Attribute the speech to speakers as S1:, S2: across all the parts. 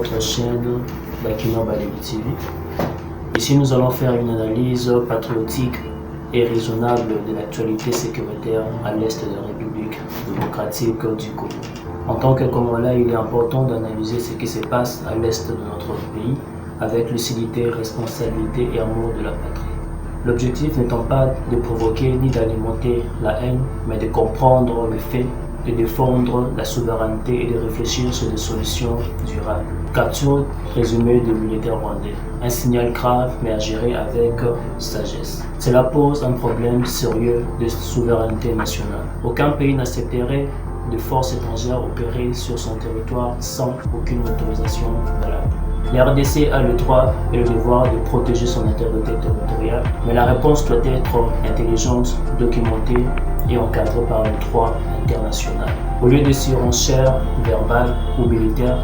S1: votre chaîne Bakina Baleli TV. Ici, nous allons faire une analyse patriotique et raisonnable de l'actualité sécuritaire à l'est de la République démocratique du Congo. En tant que Congolais, il est important d'analyser ce qui se passe à l'est de notre pays avec lucidité, responsabilité et amour de la patrie. L'objectif n'étant pas de provoquer ni d'alimenter la haine, mais de comprendre les faits, de défendre la souveraineté et de réfléchir sur des solutions durables. Capture présumée de militaires rwandais. Un signal grave mais à gérer avec sagesse. Cela pose un problème sérieux de souveraineté nationale. Aucun pays n'accepterait de forces étrangères opérer sur son territoire sans aucune autorisation valable. La RDC a le droit et le devoir de protéger son intégrité territoriale, mais la réponse doit être intelligente, documentée et encadrée par le droit international. Au lieu de surenchères verbales ou militaires,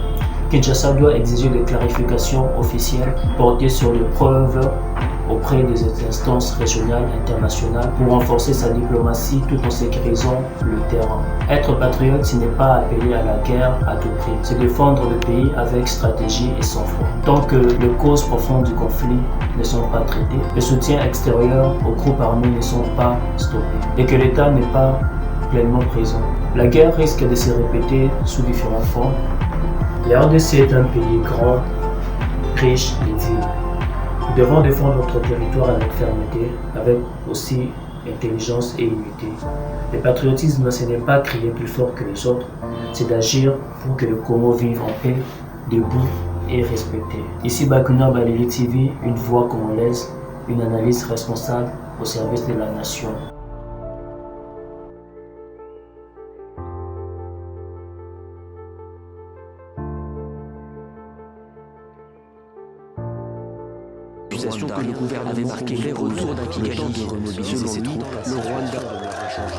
S1: Kinshasa doit exiger des clarifications officielles portées sur les preuves auprès des instances régionales et internationales pour renforcer sa diplomatie tout en sécurisant le terrain. Être patriote, ce n'est pas appeler à la guerre à tout prix, c'est défendre le pays avec stratégie et sang-froid. Tant que les causes profondes du conflit ne sont pas traitées, le soutien extérieur aux groupes armés ne sont pas stoppés et que l'État n'est pas pleinement présent, la guerre risque de se répéter sous différentes formes. La RDC est un pays grand, riche et digne. Nous devons défendre notre territoire avec fermeté, avec aussi intelligence et unité. Le patriotisme, ce n'est pas crier plus fort que les autres, c'est d'agir pour que le Congo vive en paix, debout et respecté. Ici Bakina Baleli TV, une voix congolaise, une analyse responsable au service de la nation.
S2: Que le gouvernement avait marqué les retours d'un Kigali de remobiliser ses troupes. Le Rwanda,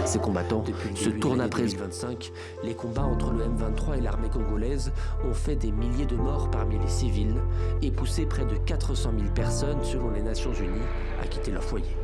S2: ses combattants se tournent après 2025. Les combats entre le M23 et l'armée congolaise ont fait des milliers de morts parmi les civils et poussé près de 400 000 personnes, selon les Nations Unies, à quitter leur foyer.